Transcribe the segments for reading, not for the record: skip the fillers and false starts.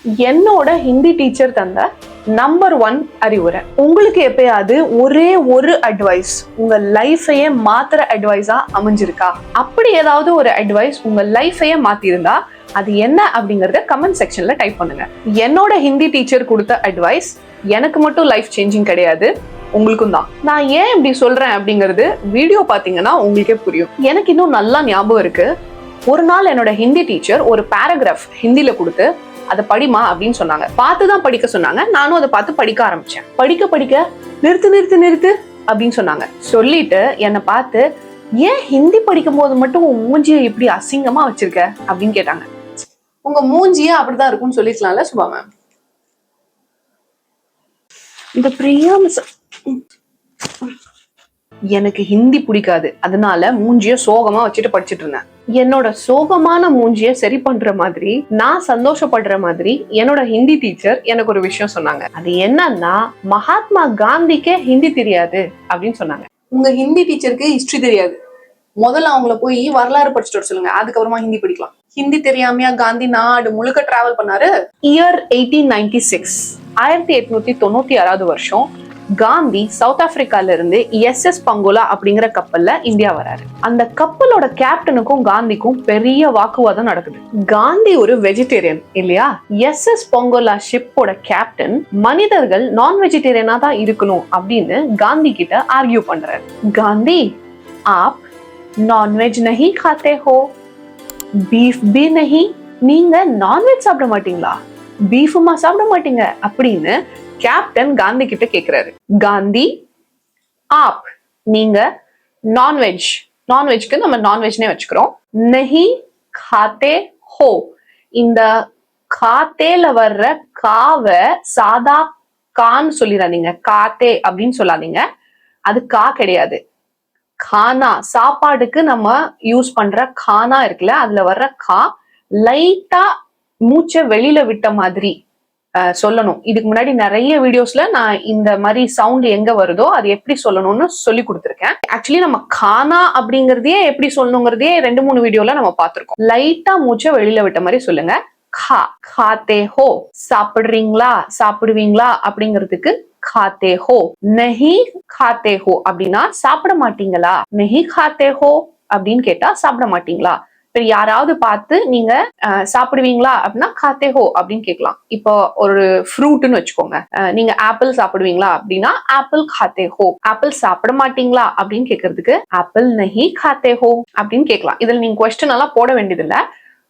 என்னோட ஹிந்தி டீச்சர் தந்த நம்பர் 1 அறிவுரை. உங்களுக்கு எப்பயாவது ஒரே ஒரு அட்வைஸ் உங்க லைஃபையே மாத்துற அட்வைஸா அமைஞ்சிருக்கா? அப்படி ஏதாவது ஒரு அட்வைஸ் உங்க லைஃபையே மாத்திருந்தா அது என்ன அப்படிங்கறத கமெண்ட் செக்ஷன்ல டைப் பண்ணுங்க. என்னோட ஹிந்தி டீச்சர் கொடுத்த அட்வைஸ் எனக்கு மட்டும் லைஃப் சேஞ்சிங் கிடையாது, உங்களுக்கும் தான். நான் ஏன் இப்படி சொல்றேன் அப்படிங்கிறது வீடியோ பாத்தீங்கன்னா உங்களுக்கே புரியும். எனக்கு இன்னும் நல்லா ஞாபகம் இருக்கு. ஒரு நாள் என்னோட ஹிந்தி டீச்சர் ஒரு பேராகிராஃப் ஹிந்தில கொடுத்து அதை படிமா அப்படின்னு சொன்னாங்க. பார்த்துதான் படிக்க சொன்னாங்க. நானும் அதை பார்த்து படிக்க ஆரம்பிச்சேன். படிக்க படிக்க நிறுத்து நிறுத்து நிறுத்து அப்படின்னு சொன்னாங்க. சொல்லிட்டு என்னை பார்த்து, ஏன் ஹிந்தி படிக்கும் போது மட்டும் உன் மூஞ்சியை இப்படி அசிங்கமா வச்சிருக்க அப்படின்னு கேட்டாங்க. உங்க மூஞ்சியே அப்படிதான் இருக்கும்னு சொல்லிக்கலாம்ல சுபா மேம். இந்த பிரியா எனக்கு ஹிந்தி பிடிக்காது, அதனால மூஞ்சிய சோகமா வச்சுட்டு படிச்சுட்டு இருந்தேன். என்னோட சோகமான மூஞ்சிய சரி பண்ற மாதிரி, நான் சந்தோஷப்படுற மாதிரி என்னோட ஹிந்தி டீச்சர் எனக்கு ஒரு விஷயம் சொன்னாங்க. அது என்னன்னா, மகாத்மா காந்திக்கே ஹிந்தி தெரியாது அப்படின்னு சொன்னாங்க. உங்க ஹிந்தி டீச்சருக்கு ஹிஸ்டரி தெரியாது, முதல்ல அவங்கள போய் வரலாறு படிச்சுட்டு வர சொல்லுங்க, அதுக்கப்புறமா ஹிந்தி படிக்கலாம். ஹிந்தி தெரியாமையா காந்தி நாடு முழுக்க டிராவல் பண்ணாரு? இயர் 1896, 1896 வருஷம் காந்தி சவுத் ஆப்பிரிக்கால இருந்து SS பங்கோலா அப்படிங்கிற கப்பல்ல இந்தியா வராரு. அந்த கப்பலோட கேப்டனுக்கும் காந்திக்கும் பெரிய வாக்குவாதம் நடக்குது. காந்தி ஒரு வெஜிடேரியன் இல்லையா? SS பங்கோலா ஷிப்போட கேப்டன் மனிதர்கள் நான் வெஜிடேரியனா தான் இருக்கணும் அப்படின்னு காந்தி கிட்ட ஆர்கியூ பண்றாரு. காந்தி, ஆப் நான்வெஜ் நஹி காத்தே ஹோ, பீஃப் பி நஹி, நீங்க நான்வெஜ் சாப்பிட மாட்டீங்களா, பீஃபுமா சாப்பிட மாட்டீங்க அப்படின்னு கேப்டன் காந்தி கிட்ட கேக்குறாரு. காந்தி, ஆப் நீங்க நான்வெஜ், நான்வெஜ்க்கு நம்ம நான்வெஜ்னே வச்சுக்கிறோம், நஹி காத்தே ஹோ, இந்த காத்தேல வர்ற காவ சாதா கான்னு சொல்லிடாதீங்க, காத்தே அப்படின்னு சொல்லாதீங்க, அது கா கிடையாது. கானா, சாப்பாடுக்கு நம்ம யூஸ் பண்ற கானா இருக்குல்ல, அதுல வர்ற கா லைட்டா மூச்சை வெளியில விட்ட மாதிரி சொல்லணும். இதுக்கு முன்னாடி நிறைய வீடியோஸ்ல நான் இந்த மாதிரி சவுண்ட் எங்க வருதோ அது எப்படி சொல்லணும்னு சொல்லி கொடுத்துருக்கேன். ஆக்சுவலி நம்ம கானா அப்படிங்கறதே எப்படி சொல்லணுங்கிறதே 2-3 வீடியோல நம்ம பார்த்திருக்கோம். லைட்டா மூச்சை வெளியில விட்ட மாதிரி சொல்லுங்க. கா, காத்தே ஹோ, சாப்பிடுறீங்களா, சாப்பிடுவீங்களா அப்படிங்கிறதுக்கு காத்தே ஹோ. நஹி காத்தே ஹோ அப்படின்னா சாப்பிட மாட்டீங்களா, நஹி காத்தே ஹோ அப்படின்னு கேட்டா சாப்பிட மாட்டீங்களா. இப்போ யாராவது பார்த்து நீங்க சாப்பிடுவீங்களா அப்படின்னா காத்தே ஹோ அப்படின்னு கேட்கலாம். இப்போ ஒரு ஃப்ரூட்னு வச்சுக்கோங்க, நீங்க ஆப்பிள் சாப்பிடுவீங்களா அப்படின்னா ஆப்பிள் காத்தே ஹோ. ஆப்பிள் சாப்பிட மாட்டீங்களா அப்படின்னு கேட்கறதுக்கு ஆப்பிள் நஹி காத்தே ஹோ அப்படின்னு கேட்கலாம். இதுல நீங்க கொஸ்டின் எல்லாம் போட வேண்டியது இல்ல,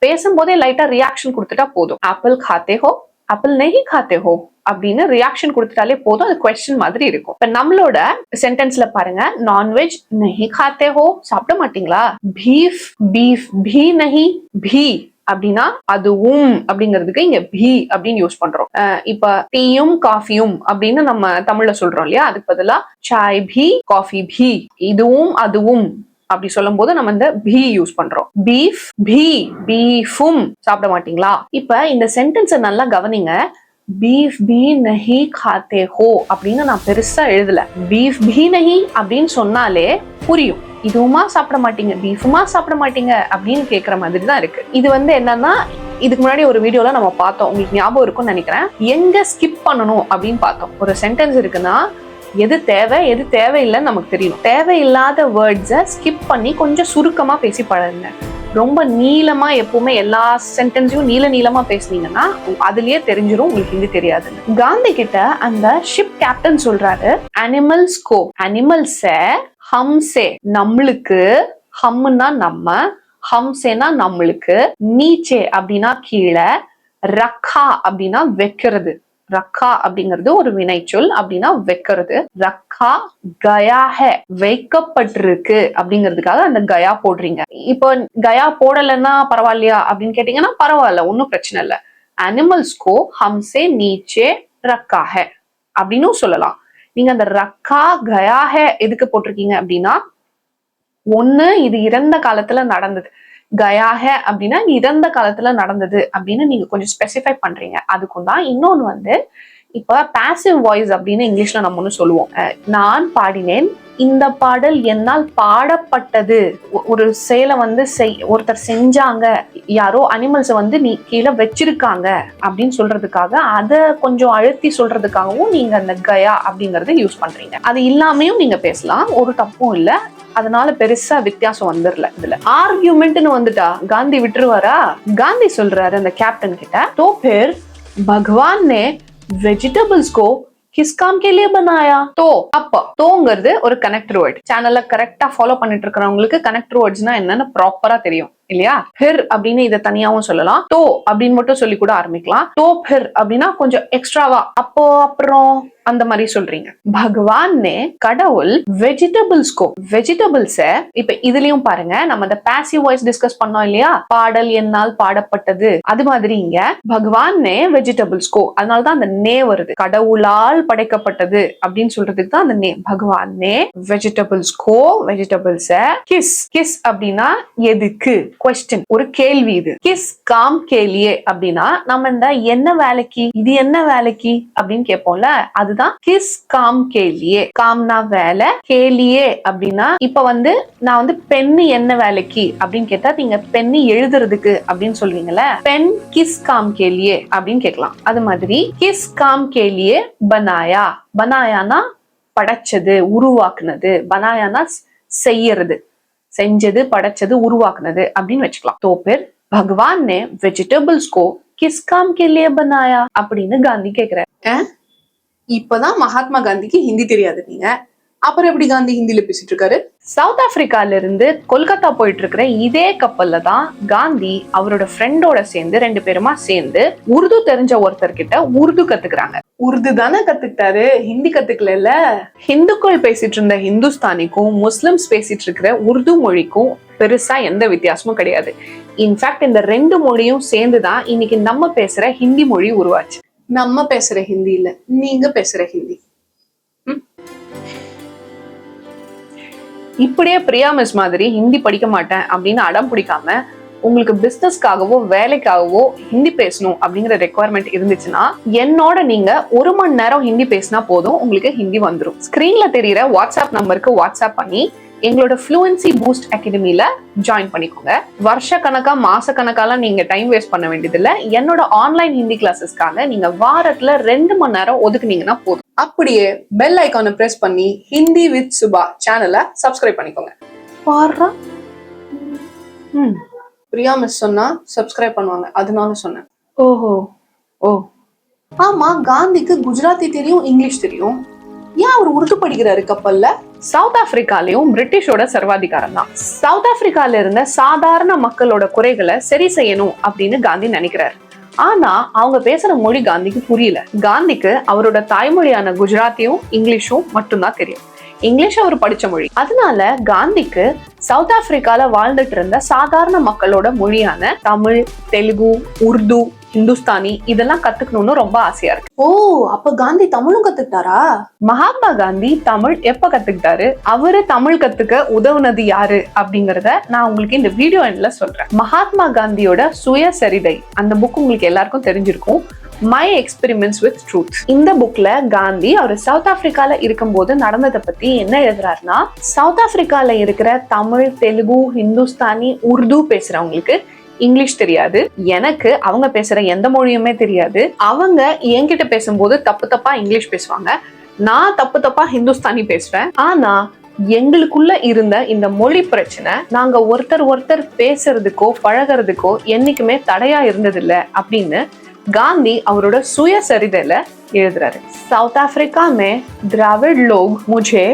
பேசும்போதே லைட்டா ரியாக்ஷன் கொடுத்துட்டா போதும். ஆப்பிள் காத்தே ஹோ, ஆப்பிள் நஹி காத்தே ஹோ அப்படின்னு ரியாக்ஷன் கொடுத்துட்டாலே போதும், அது கொஸ்டின் மாதிரி இருக்கும். இப்ப நம்மளோட சென்டென்ஸ்ல பாருங்க, நான்வெஜ் நஹி காத்தே ஹோ, சாப்பிட மாட்டீங்களா. பீஃப், பீஃப் பி நஹி, பி அப்படின்னா அதுவும் அப்படிங்கிறதுக்கு இங்க பி அப்படின்னு யூஸ் பண்றோம். இப்ப டீயும் காஃபியும் அப்படின்னு நம்ம தமிழ்ல சொல்றோம் இல்லையா, அதுக்கு பதிலா சாய் பி காஃபி பி, இதுவும் அதுவும் அப்படி சொல்லும் போது நம்ம இந்த பி யூஸ் பண்றோம். பீஃப் பி, பீஃபும் சாப்பிட மாட்டீங்களா. இப்ப இந்த சென்டென்ஸை நல்லா கவனிங்க. பீஃப் பி நஹி காத்தே ஹோ அப்படின்னு நான் பெருசா எழுதல. பீஃப் பி நஹி அப்படின்னு சொன்னாலே புரியும், இதுவுமா சாப்பிட மாட்டீங்க, பீஃபுமா சாப்பிட மாட்டீங்க அப்படின்னு கேட்கற மாதிரி தான் இருக்கு. இது என்னன்னா, இதுக்கு முன்னாடி ஒரு வீடியோல நம்ம பார்த்தோம், உங்களுக்கு ஞாபகம் இருக்கும்னு நினைக்கிறேன், எங்க ஸ்கிப் பண்ணணும் அப்படின்னு பார்த்தோம். ஒரு சென்டென்ஸ் இருக்குன்னா எது தேவை எது தேவையில்லைன்னு நமக்கு தெரியணும். தேவையில்லாத வேர்ட்ஸை ஸ்கிப் பண்ணி கொஞ்சம் சுருக்கமா பேசி பழகுங்க. ரொம்ப நீளமா எப்பவுமே எல்லா சென்டென்ஸையும் நீளமா பேசுனீங்கன்னா அதுலயே தெரிஞ்சிடும் உங்களுக்கு ஹிந்தி தெரியாது. காந்தி கிட்ட அந்த ஷிப் கேப்டன் சொல்றாரு, அனிமல்ஸ் கோ, அனிமல்ஸ ஹம்சே நம்மளுக்கு, ஹம்னா நம்ம, ஹம்சேனா நம்மளுக்கு, நீச்சே அப்படின்னா கீழே, ரக்கா அப்படின்னா வைக்கிறது, ரக்கா அப்படிங்கிறது ஒரு வினைச்சொல் அப்படின்னா வைக்கிறது, ரக்கா கயா ஹே வைக்கப்பட்டிருக்கு அப்படிங்கிறதுக்காக அந்த கயா போடுறீங்க. இப்போ கயா போடலைன்னா பரவாயில்லையா அப்படின்னு கேட்டீங்கன்னா பரவாயில்ல, ஒன்னும் பிரச்சனை இல்லை. அனிமல்ஸ்கோ ஹம்சே நீச்சே ரக்கா ஹே அப்படின்னு சொல்லலாம். நீங்க அந்த ரக்கா கயா ஹே எதுக்கு போட்டிருக்கீங்க அப்படின்னா, ஒண்ணு இது இறந்த காலத்துல நடந்தது, கயாக அப்படின்னா இறந்த காலத்துல நடந்தது அப்படின்னு நீங்க கொஞ்சம் ஸ்பெசிஃபை பண்றீங்க, அதுக்கும் தான். இன்னொன்னு இப்ப பாசிவ் வாய்ஸ் அப்படின்னு இங்கிலீஷ்ல நம்ம ஒண்ணு சொல்லுவோம், நான் பாடினேன், இந்த பாடல் என்னால் பாடப்பட்டது. ஒரு செயலை வந்து ஒருத்தர் செஞ்சாங்க, யாரோ அனிமல்ஸை வந்து நீ கீழே வச்சிருக்காங்க அப்படின்னு சொல்றதுக்காக, அதை கொஞ்சம் அழுத்தி சொல்றதுக்காகவும் நீங்க அந்த கயா அப்படிங்கறத யூஸ் பண்றீங்க. அது இல்லாமையும் நீங்க பேசலாம், ஒரு தப்பும் இல்ல. அதனால பெருசா வித்தியாசம் வந்துடல. இதுல ஆர்கியூமெண்ட்னு வந்துட்டா காந்தி விட்டுருவாரா? காந்தி சொல்றாரு அந்த கேப்டன் கிட்ட, तो फिर भगवान ने वेजिटेबल्स को किस काम के लिए बनाया? तो அப்ப தோங்கிறது ஒரு கனெக்டர் வேர்ட். சேனல்ல கரெக்டா ஃபாலோ பண்ணிட்டு இருக்கிறவங்களுக்கு கனெக்டர் வேர்ட்ஸ்னா என்னன்னு ப்ராப்பரா தெரியும் இல்லையா? பிர் அப்படின்னு இதை தனியாவும் சொல்லலாம், தோ அப்படின்னு மட்டும் சொல்லி கூட ஆரம்பிக்கலாம். தோ பிர் அப்படின்னா கொஞ்சம் எக்ஸ்ட்ராவா, அப்போ அப்புறம் அந்த மாதிரி சொல்றீங்க. பகவான் நே, கடவுள், வெஜிடபிள்ஸ்கோ, வெஜிடபிள்ஸ இப்ப இதுலயும் பாருங்க, நம்ம அந்த பாசிவ் வாய்ஸ் டிஸ்கஸ் பண்ணோம் இல்லையா, பாடல் என்னால் பாடப்பட்டது, அது மாதிரி இங்க பகவான் நே வெஜிடபிள்ஸ்கோ, அதனாலதான் அந்த நே வருது. கடவுளால் படைக்கப்பட்டது அப்படின்னு சொல்றதுக்கு தான் அந்த நே. பகவான் நே வெஜிடபிள்ஸ்கோ, வெஜிடபிள்ஸ கிஸ், கிஸ் அப்படின்னா எதுக்கு, क्वेश्चन, ஒரு கேள்வி இது. கிஸ் காம் கேலியே அப்படின்னா நம்ம இந்த என்ன வேலைக்கு, இது என்ன வேலைக்கு அப்படின்னு கேட்போம்ல, அதுதான் கிஸ் காம் கேலியே. காம்னா வேலை, கேலியே அப்படின்னா இப்ப வந்து நான் வந்து பெண்ணு என்ன வேலைக்கு அப்படின்னு கேட்டா நீங்க பெண்ணு எழுதுறதுக்கு அப்படின்னு சொல்றீங்கல்ல, பெண் கிஸ் காம் கேலியே அப்படின்னு கேட்கலாம். அது மாதிரி கிஸ் காம் கேலியே பனாயா, பனாயானா படைச்சது, உருவாக்குனது, பனாயானா செய்யறது, செஞ்சது, படைச்சது, உருவாக்குனது அப்படின்னு வச்சுக்கலாம். तो फिर भगवान ने वेजिटेबल्स को किस काम के लिए बनाया அப்படின்னு காந்தி கேக்குறாரு. இப்பதான் மகாத்மா காந்திக்கு ஹிந்தி தெரியாது நீங்க, அப்புறம் எப்படி காந்தி ஹிந்தில பேசிட்டு இருக்காரு? சவுத் ஆப்பிரிக்கால இருந்து கொல்கத்தா போயிட்டு இருக்கிற இதே கப்பல்ல தான் காந்தி அவரோட ஃப்ரெண்டோட சேர்ந்து, ரெண்டு பேருமா சேர்ந்து உருது தெரிஞ்ச ஒருத்தர் கிட்ட உருது கத்துக்கிறாங்க. உருது தானே கத்துக்கிட்டாரு, ஹிந்தி கத்துக்கல. ஹிந்துக்கள் பேசிட்டு இருந்த ஹிந்துஸ்தானிக்கும் முஸ்லிம்ஸ் பேசிட்டு இருக்கிற உருது மொழிக்கும் பெருசா எந்த வித்தியாசமும் கிடையாது. இன்ஃபேக்ட் இந்த ரெண்டு மொழியும் சேர்ந்துதான் இன்னைக்கு நம்ம பேசுற ஹிந்தி மொழி உருவாச்சு. நம்ம பேசுற ஹிந்தி இல்ல, நீங்க பேசுற ஹிந்தி. இப்படியே பிரியா மிஸ் மாதிரி ஹிந்தி படிக்க மாட்டேன் அப்படின்னு அடம் பிடிக்காம, உங்களுக்கு பிசினஸ்க்காகவோ வேலைக்காகவோ ஹிந்தி பேசணும் அப்படிங்கிற ரெக்குவயர்மெண்ட் இருந்துச்சுன்னா என்னோட நீங்க 1 மணி நேரம் ஹிந்தி பேசினா போதும், உங்களுக்கு ஹிந்தி வந்துடும். ஸ்கிரீன்ல தெரியுற வாட்ஸ்அப் நம்பருக்கு வாட்ஸ்அப் பண்ணி எங்களோட ஃப்ளூயன்சி பூஸ்ட் அகாடமில ஜாயின் பண்ணிக்கோங்க. வருஷ கணக்கா, மாச கணக்காலாம் நீங்க டைம் வேஸ்ட் பண்ண வேண்டியதில்லை. என்னோட ஆன்லைன் ஹிந்தி கிளாஸஸ்க்காக நீங்க வாரத்துல 2 மணி நேரம் ஒதுக்குனீங்கன்னா போதும். அப்படியே பெல் ஐகானை பிரஸ் பண்ணி ஹிந்தி வித் சுபா சேனலை சப்ஸ்கிரைப் பண்ணிக்கோங்க. பாருடா, பிரியா மிஸ் சொன்னா சப்ஸ்கிரைப் பண்ணுவாங்க, அதனால சொன்னேன். ஓஹோ, ஓ ஆமா, காந்திக்கு குஜராத்தி தெரியும், இங்கிலீஷ் தெரியும், ஏன் அவர் உருது படிக்கிறாரு கப்பல்ல? சவுத் ஆப்பிரிக்காலையும் பிரிட்டிஷோட சர்வாதிகாரம் தான். சவுத் ஆப்பிரிக்கால இருந்த சாதாரண மக்களோட குறைகளை சரி செய்யணும் அப்படின்னு காந்தி நினைக்கிறாரு. ஆனா அவங்க பேசுற மொழி காந்திக்கு புரியல. காந்திக்கு அவரோட தாய்மொழியான குஜராத்தியும் இங்கிலீஷும் மட்டும்தான் தெரியும். இங்கிலீஷ் அவர் படிச்ச மொழி. அதனால காந்திக்கு சவுத் ஆப்பிரிக்கால வாழ்ந்துட்டு இருந்த சாதாரண மக்களோட மொழியான தமிழ், தெலுங்கு, உருது, ஹிந்துஸ்தானி இதெல்லாம் கத்துக்கணும்னு ரொம்ப ஆசையா இருக்கு. ஓ, அப்ப காந்தி தமிழும் கத்துக்கிட்டாரா? மகாத்மா காந்தி தமிழ் எப்ப கத்துக்கிட்டாரு, அவரு தமிழ் கத்துக்க உதவுனது யாரு அப்படிங்கறத நான் உங்களுக்கு இந்த வீடியோ எண்ட்ல சொல்றேன். மகாத்மா காந்தியோட சுயசரிதை அந்த புக் உங்களுக்கு எல்லாருக்கும் தெரிஞ்சிருக்கும், மை எக்ஸ்பெரிமெண்ட்ஸ் வித் ட்ரூத். இந்த புக்ல காந்தி அவர் சவுத் ஆப்பிரிக்கால இருக்கும்போது நடந்ததை பத்தி என்ன எழுதுறாருன்னா, சவுத் ஆப்பிரிக்கால இருக்கிற தமிழ், தெலுங்கு, ஹிந்துஸ்தானி, உருது பேசுறவங்களுக்கு இங்கிலீஷ் தெரியாது, எனக்கு அவங்க பேசுற எந்த மொழியுமே தெரியாது. அவங்க என்கிட்ட பேசும்போது தப்பு தப்பா இங்கிலீஷ் பேசுவாங்க, நான் தப்பு தப்பா ஹிந்துஸ்தானி பேசுவேன். ஆனா எங்களுக்குள்ள இருந்த இந்த மொழி பிரச்சனை நாங்க ஒருத்தர் பேசுறதுக்கோ பழகிறதுக்கோ என்னைக்குமே தடையா இருந்ததில்ல அப்படின்னு காந்தி அவரோட சுயசரிதையில எழுதுறாரு. சவுத் அफ्रीका में द्राविड़ लोग मुझे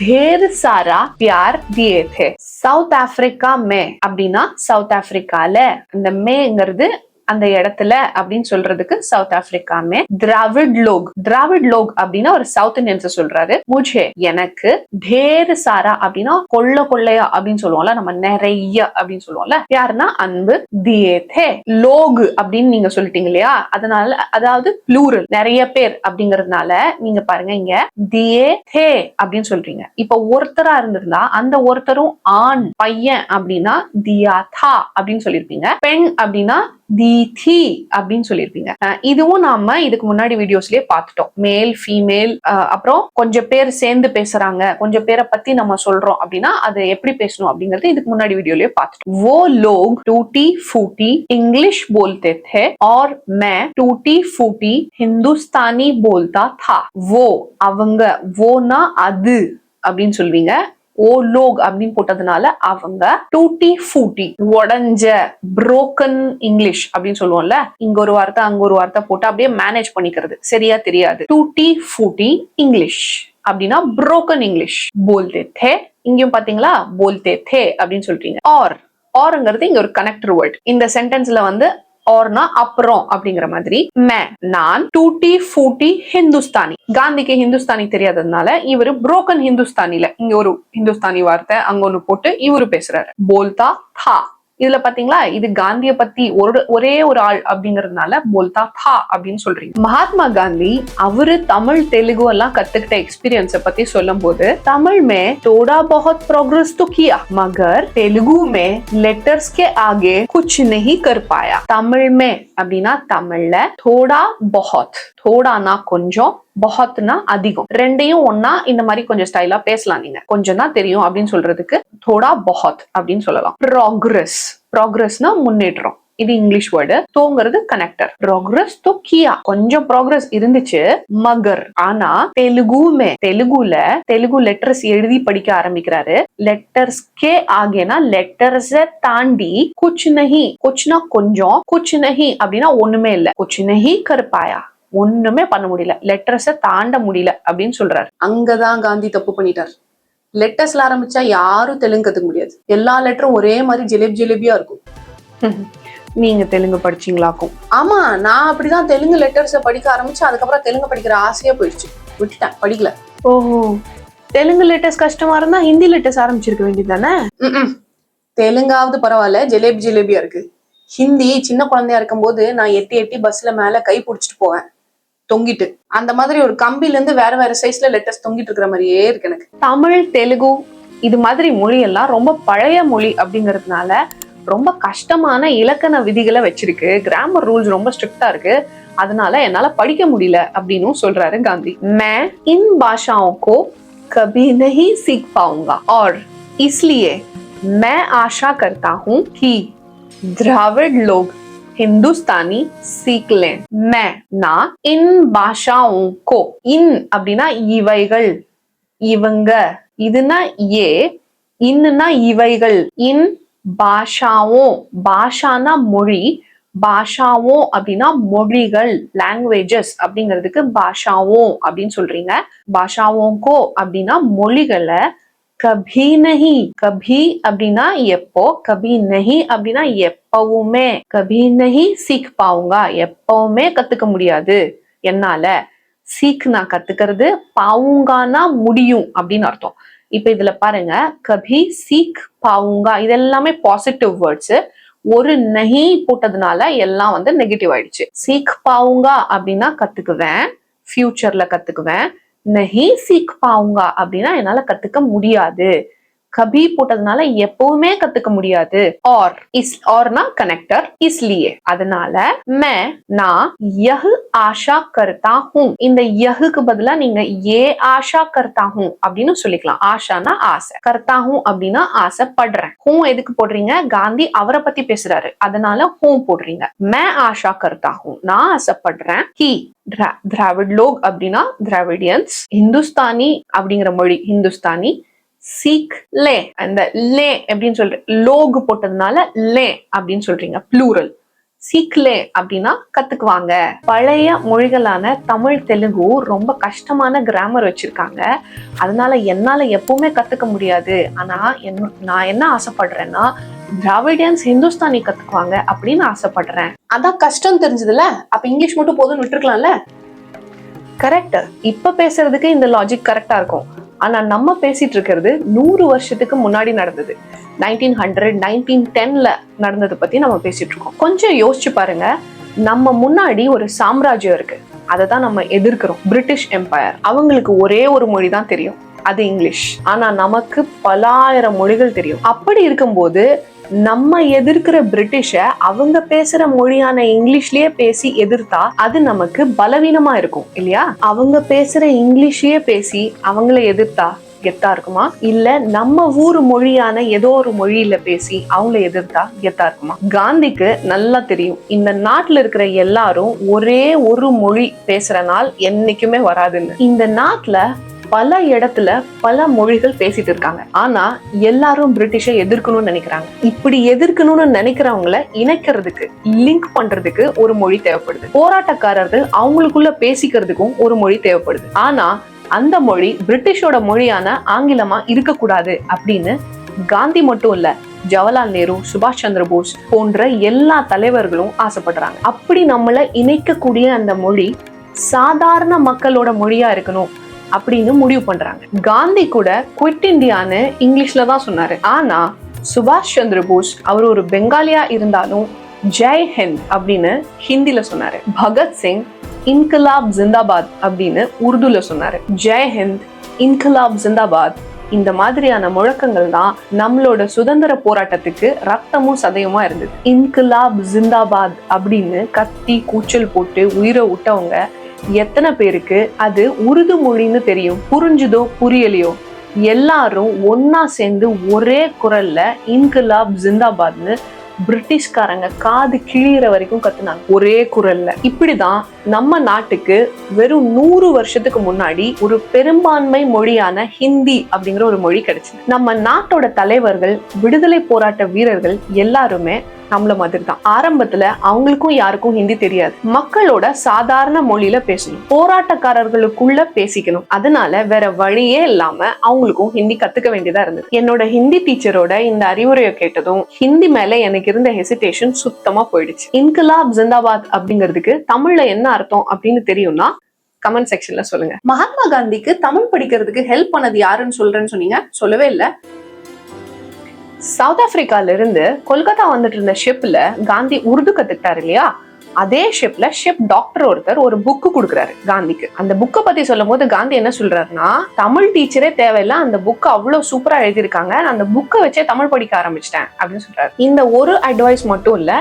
ढेर सारा प्यार दिए थे. சவுத் ஆப்பிரிக்கா மே அப்படின்னா சவுத் ஆப்பிரிக்கால, அந்த மேங்கிறது அந்த இடத்துல அப்படின்னு சொல்றதுக்கு சவுத் ஆப்பிரிக்கா மே. திராவிட் லோக், திராவிட் லோக் அப்படின்னா ஒரு சவுத் இந்தியன்ஸ் சொல்றாரு. முஜே எனக்கு, ढेर सारा அப்படின்னா கொள்ள கொள்ளையா அப்படின்னு சொல்லுவோம்ல, நம்ம நிறைய அப்படின்னு சொல்லுவோம்ல, யாருன்னா அன்பு, दिए थे லோக் அப்படின்னு நீங்க சொல்லிட்டீங்க இல்லையா, அதனால அதாவது ப்ளூரல் நிறைய பேர் அப்படிங்கறதுனால நீங்க பாருங்க இங்க दिए थे அப்படின்னு சொல்றீங்க. இப்ப ஒருத்தரா இருந்திருந்தா அந்த ஒருத்தரும் ஆண் பையன் அப்படின்னா दिया था அப்படின்னு சொல்லிருப்பீங்க. பெண் அப்படின்னா दी थी அப்படின்னு சொல்லியிருப்பீங்க. இதுவும் நாம இதுக்கு முன்னாடி வீடியோஸ்லயே பார்த்துட்டோம். மேல் ஃபீமேல் அப்புறம் கொஞ்சம் பேர் சேர்ந்து பேசுறாங்க, கொஞ்சம் பேரை பத்தி நம்ம சொல்றோம் அப்படின்னா அது எப்படி பேசணும் அப்படிங்கறது இதுக்கு முன்னாடி வீடியோலயே பார்த்துட்டோம். वो लोग टूटी फूटी इंग्लिश बोलते थे और मैं टूटी फूटी हिंदुस्तानी बोलता था. वो அவங்க, வோனா அது அப்படின்னு சொல்வீங்க. ஓ லோக் அப்படின்னு போட்டதுனால அவங்க, டூட்டி ஃபூட்டி உடஞ்ச புரோக்கன் இங்கிலீஷ் அப்படின்னு சொல்லுவோம்ல, இங்க ஒரு வார்த்தை அங்க ஒரு வார்த்தை போட்டு அப்படியே மேனேஜ் பண்ணிக்கிறது, சரியா தெரியாது. டூட்டி ஃபூட்டி இங்கிலீஷ் அப்படின்னா புரோக்கன் இங்கிலீஷ். போல்தே தே, இங்கேயும் பாத்தீங்களா போல்தே தே அப்படின்னு சொல்றீங்க. ஆர்ங்கிறது இங்க ஒரு கனெக்டர் வேர்ட். இந்த சென்டென்ஸ்ல வந்து औरना அப்புறம் அப்படிங்கிற மாதிரி. நான் டூட்டி ஃபூட்டி ஹிந்துஸ்தானி. காந்திக்கு ஹிந்துஸ்தானி தெரியாததுனால இவரு புரோக்கன் ஹிந்துஸ்தானில இங்க ஒரு ஹிந்துஸ்தானி வார்த்தை அங்க ஒண்ணு போட்டு இவரு பேசுறாரு. போல்தா தா, இதுல பாத்தீங்களா இது காந்திய பத்தி ஒரே ஒரு ஆள் அப்படிங்கறதுனால போல்தா தா அப்படின்னு சொல்றீங்க. மகாத்மா காந்தி அவரு தமிழ் தெலுங்கு எல்லாம் கத்துக்கிட்ட எக்ஸ்பீரியன்ஸ பத்தி சொல்லும் போது, தமிழ் में थोड़ा बहुत प्रोग्रेस तो किया मगर तेलुगु में लेटर्स के आगे कुछ नहीं कर पाया. தமிழ் में அப்படின்னா தமிழ்ல थोड़ा बहुत, थोड़ाனா கொஞ்சம், பஹத்னா அதிகம், ரெண்டையும் ஒன்னா இந்த மாதிரி கொஞ்சம் ஸ்டைலா பேசலாம். நீங்க கொஞ்சம் தான் தெரியும் அப்படின்னு சொல்றதுக்கு தோடா பஹத் அப்படின்னு சொல்லலாம். ப்ராக்ரஸ், ப்ராக்ரஸ்னா முன்னேற்றம், இது இங்கிலீஷ் வேர்டு. தோங்கிறது கனெக்டர். ப்ராக்ரஸ் தோ கியா, கொஞ்சம் ப்ராக்ரஸ் இருந்துச்சு. மகர், ஆனா தெலுங்குமே, தெலுங்கு லெட்டர்ஸ் எழுதி படிக்க ஆரம்பிக்கிறாரு. லெட்டர்ஸ் கே ஆகேனா லெட்டர்ஸ் தாண்டி குச் நஹி, குச்னா கொஞ்சம், குச் நஹி அப்படின்னா ஒண்ணுமே இல்ல, குச் நஹி கர் பாயா, ஒண்ணுமே பண்ண முடியல, லெட்டர்ஸ தாண்ட முடியல அப்படின்னு சொல்றாரு. அங்கதான் காந்தி தப்பு பண்ணிட்டார். லெட்டர்ஸ்ல ஆரம்பிச்சா யாரும் தெலுங்கு கத்துக்க முடியாது. எல்லா லெட்டரும் ஒரே மாதிரி ஜிலேபியா இருக்கும். நீங்க தெலுங்கு படிச்சீங்களாக்கும்? ஆமா, நான் அப்படிதான் தெலுங்கு லெட்டர்ஸ படிக்க ஆரம்பிச்சு அதுக்கப்புறம் தெலுங்கு படிக்கிற ஆசையா போயிடுச்சு, விட்டுட்டேன், படிக்கல. ஓஹோ, தெலுங்கு லெட்டர்ஸ் கஷ்டமா இருந்தா ஹிந்தி லெட்டர்ஸ் ஆரம்பிச்சிருக்க வேண்டியதானே? தெலுங்காவது பரவாயில்ல, ஜிலேபியா இருக்கு. ஹிந்தி சின்ன குழந்தையா இருக்கும் போது நான் எட்டி பஸ்ல மேல கை பிடிச்சிட்டு போவேன் தொங்கிட்டு, அந்த மாதிரி ஒரு கம்பில இருந்து வேற சைஸ்ல லெட்டர்ஸ் தொங்கிட்டு இருக்கிற மாதிரியே இருக்கு எனக்கு. தமிழ் தெலுங்கு இது மாதிரி மொழி எல்லாம் ரொம்ப பழைய மொழி அப்படிங்கறதுனால ரொம்ப கஷ்டமான இலக்கண விதிகளை வச்சிருக்கு, கிராமர் ரூல்ஸ் ரொம்ப ஸ்ட்ரிக்டா இருக்கு, அதனால என்னால படிக்க முடியல அப்படின்னு சொல்றாரு காந்தி. मैं इन भाषाओं को कभी नहीं सीख पाऊंगा और इसलिए मैं आशा करता हूं कि द्राविड़ लोग हिंदुस्तानी सीख लें. मैं ना इन भाषाओं को, इन அப்படின்னா இவைகள், இவங்க, இதுனா ஏ, இன்னுனா இவைகள். இன் பாஷாவோ, பாஷானா மொழி, பாஷாவோ அப்படின்னா மொழிகள், லாங்குவேஜஸ் அப்படிங்கிறதுக்கு பாஷாவோ அப்படின்னு சொல்றீங்க. பாஷாவோங்கோ அப்படின்னா மொழிகளை, கபி நஹி, கபி அப்படின்னா எப்போ, கபி நஹி அப்படின்னா எப்பவுமே, கபி நஹி சீக் பாவுங்கா எப்பவுமே கத்துக்க முடியாது என்னால. சீக்னா கத்துக்கிறது, பாவுங்கானா முடியும் அப்படின்னு அர்த்தம். இப்ப இதுல பாருங்க, கபி சீக் பாவுங்கா இதெல்லாமே பாசிட்டிவ் வேர்ட்ஸ். ஒரு நஹி போட்டதுனால எல்லாம் வந்து நெகட்டிவ் ஆயிடுச்சு. சீக் பாவுங்கா அப்படின்னா கத்துக்குவேன், ஃபியூச்சர்ல கத்துக்குவேன். நஹி சீக் பாவுங்கா அப்படின்னா என்னால கத்துக்க முடியாது. கபி போட்டதுனால எப்பவுமே கத்துக்க முடியாது. और औरனா கனெக்டர், इसलिए அதனால मैं நான் यह आशा करता हूं, இந்த यहக்கு பதிலா நீங்க ये आशा करता हूं அப்படின்னு சொல்லிக்கலாம். ஆஷானா ஆசை, करता हूं அப்படின்னா ஆசைப்படுறேன். ஹூ எதுக்கு போடுறீங்க? காந்தி அவரை பத்தி பேசுறாரு, அதனால ஹூ போடுறீங்க. मैं आशा करता हूं, நான் ஆசைப்படுறேன். कि द्राविड लोग அப்படின்னா திராவிடியன்ஸ், ஹிந்துஸ்தானி அப்படிங்கிற மொழி ஹிந்துஸ்தானி, சீக் லே, அந்த லே அப்படின்னு சொல்ற லோகு போட்டதுனால லே அப்படின்னு சொல்றீங்க, ப்ளூரல். சீக்லே அப்படின்னா கத்துக்குவாங்க. பழைய மொழிகளான தமிழ் தெலுங்கு ரொம்ப கஷ்டமான கிராமர் வச்சிருக்காங்க, அதனால என்னால எப்பவுமே கத்துக்க முடியாது. ஆனா நான் என்ன ஆசைப்படுறேன்னா திராவிடியன்ஸ் ஹிந்துஸ்தானி கத்துக்குவாங்க அப்படின்னு ஆசைப்படுறேன். அதான் கஷ்டம் தெரிஞ்சதுல, அப்ப இங்கிலீஷ் மட்டும் போதும்னு விட்டுருக்கலாம்ல. கரெக்ட், இப்ப பேசுறதுக்கு இந்த லாஜிக் கரெக்டா இருக்கும். ஆனா நம்ம பேசிட்டு இருக்கிறது 100 வருஷத்துக்கு முன்னாடி நடந்தது. 1900 1910ல நடந்ததை பத்தி நம்ம பேசிட்டு இருக்கோம். கொஞ்சம் யோசிச்சு பாருங்க, நம்ம முன்னாடி ஒரு சாம்ராஜ்யம் இருக்கு, அதை தான் நம்ம எதிர்க்கிறோம், பிரிட்டிஷ் எம்பையர். அவங்களுக்கு ஒரே ஒரு மொழி தான் தெரியும், அது இங்கிலீஷ். ஆனா நமக்கு பலாயிரம் மொழிகள் தெரியும். அப்படி இருக்கும்போது நம்ம எதிர்க்கிற பிரிட்டிஷ அவங்க பேசுற மொழியான இங்கிலீஷ்லயே பேசி எதிர்த்தா அது நமக்கு பலவீனமா இருக்கும் இல்லையா? அவங்க பேசுற இங்கிலீஷையே பேசி அவங்கள எதிர்த்தா கெத்தா இருக்குமா? இல்ல நம்ம ஊர் மொழியான ஏதோ ஒரு மொழியில பேசி அவங்கள எதிர்த்தா கெத்தா இருக்குமா? காந்திக்கு நல்லா தெரியும் இந்த நாட்டுல இருக்கிற எல்லாரும் ஒரே ஒரு மொழி பேசுற நாள் என்னைக்குமே வராதுன்னு. இந்த நாட்டுல பல இடத்துல பல மொழிகள் பேசிட்டு இருக்காங்க. ஆனா எல்லாரும் பிரிட்டிஷை எதிர்க்கணும்னு நினைக்கிறாங்க. இப்படி எதிர்க்கணும்னு நினைக்கிறவங்கள இணைக்கிறதுக்கு, லிங்க் பண்றதுக்கு ஒரு மொழி தேவைப்படுது. போராட்டக்காரர்கள் அவங்களுக்குள்ள பேசிக்கிறதுக்கும் ஒரு மொழி தேவைப்படுது. ஆனா அந்த மொழி பிரிட்டிஷோட மொழியான ஆங்கிலமா இருக்கக்கூடாது அப்படின்னு காந்தி மட்டும் இல்ல, ஜவஹர்லால் நேரு, சுபாஷ் சந்திர போஸ் போன்ற எல்லா தலைவர்களும் ஆசைப்படுறாங்க. அப்படி நம்மள இணைக்கக்கூடிய அந்த மொழி சாதாரண மக்களோட மொழியா இருக்கணும் அப்படின்னு முடிவு பண்றாங்க. காந்தி கூட குவிட் இந்தியான்னு இங்கிலீஷ்ல தான் சொன்னாரு. ஆனா சுபாஷ் சந்திர போஸ் அவர் ஒரு பெங்காலியா இருந்தாலும் ஜெய் ஹிந்த் அப்படின்னு ஹிந்தில சொன்னாரு. பகத்சிங் இன்கிலாப் ஜிந்தாபாத் அப்படின்னு உருதுல சொன்னாரு. ஜெய் ஹிந்த், இன்கிலாப் ஜிந்தாபாத் இந்த மாதிரியான முழக்கங்கள் தான் நம்மளோட சுதந்திர போராட்டத்துக்கு ரத்தமும் சதையுமா இருந்தது. இன்கிலாப் ஜிந்தாபாத் அப்படின்னு கத்தி கூச்சல் போட்டு உயிரை விட்டவங்க எத்தனை பேருக்கு அது உருது மொழின்னு தெரியும்? புரிஞ்சுதோ புரியலையோ, எல்லாரும் ஒன்னா சேர்ந்து ஒரே குரல்ல இன்கிலாப் ஜிந்தாபாத்னு பிரிட்டிஷ்காரங்க காது கிழிகிற வரைக்கும் கத்துனாங்க ஒரே குரல்ல. இப்படிதான் நம்ம நாட்டுக்கு வெறும் 100 வருஷத்துக்கு முன்னாடி ஒரு பெரும்பான்மை மொழியான ஹிந்தி அப்படிங்கிற ஒரு மொழி கிடைச்சு. நம்ம நாட்டோட தலைவர்கள், விடுதலை போராட்ட வீரர்கள் எல்லாருமே நம்மள மாதிரி தான். ஆரம்பத்துல அவங்களுக்கும் யாருக்கும் ஹிந்தி தெரியாது. மக்களோட சாதாரண மொழியில பேசணும், போராட்டக்காரர்களுக்குள்ள பேசிக்கணும். அதனால வேற வழியே இல்லாம அவங்களுக்கும் ஹிந்தி கத்துக்க வேண்டியதா இருந்தது. என்னோட ஹிந்தி டீச்சரோட இந்த அறிவுரையை கேட்டதும் ஹிந்தி மேல எனக்கு இருந்த ஹெசிடேஷன் சுத்தமா போயிடுச்சு. இன்கிலாப் ஜிந்தாபாத் அப்படிங்கிறதுக்கு தமிழ்ல என்ன அர்த்தம் அப்படின்னு தெரியும்னா கமெண்ட் செக்ஷன்ல சொல்லுங்க. மகாத்மா காந்திக்கு தமிழ் படிக்கிறதுக்கு ஹெல்ப் பண்ணது யாருன்னு சொல்றேன்னு சொன்னீங்க, சொல்லவே இல்லை. சவுத் ஆப்பிரிக்கால இருந்து கொல்கத்தா வந்துட்டு இருந்த ஷிப்ல காந்தி உருது கத்துக்கிட்டாரு இல்லையா? அதே ஷிப்ல ஷிப் டாக்டர் ஒருத்தர் ஒரு புக்கு கொடுக்குறாரு காந்திக்கு. அந்த புக்கை பத்தி சொல்லும் போது காந்தி என்ன சொல்றாருன்னா, தமிழ் டீச்சரே தேவையில்ல, அந்த புக்கு அவ்வளவு சூப்பரா எழுதியிருக்காங்க, அந்த புக்கை வச்சே தமிழ் படிக்க ஆரம்பிச்சிட்டேன் அப்படின்னு சொல்றாரு. இந்த ஒரு அட்வைஸ் மட்டும் இல்ல,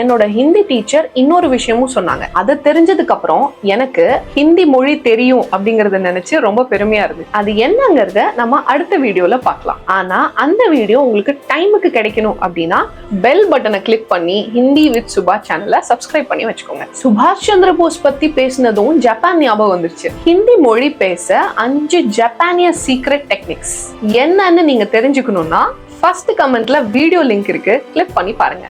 என்னோட ஹிந்தி டீச்சர் இன்னொரு விஷயமும் சொன்னாங்க. அது தெரிஞ்சதுக்கு அப்புறம் எனக்கு ஹிந்தி மொழி தெரியும் அப்படிங்கறத நினைச்சு ரொம்ப பெருமையா இருக்கு. அது என்னங்கறத நம்ம அடுத்த வீடியோல பார்க்கலாம். ஆனா அந்த வீடியோ உங்களுக்கு டைமுக்கு கிடைக்கணும் அப்படின்னா பெல் பட்டனை கிளிக் பண்ணி ஹிந்தி வித் சுபா சேனலை சப்ஸ்கிரைப் பண்ணி வச்சுக்கோங்க. சுபாஷ் சந்திர போஸ் பத்தி பேசினதும் ஜப்பான் ஞாபகம் வந்துருச்சு. ஹிந்தி மொழி பேச 5 ஜப்பானிய சீக்ரெட் டெக்னிக்ஸ் என்னன்னு நீங்க தெரிஞ்சுக்கணும்னா ஃபர்ஸ்ட் கமெண்ட்ல வீடியோ லிங்க் இருக்கு, கிளிக் பண்ணி பாருங்க.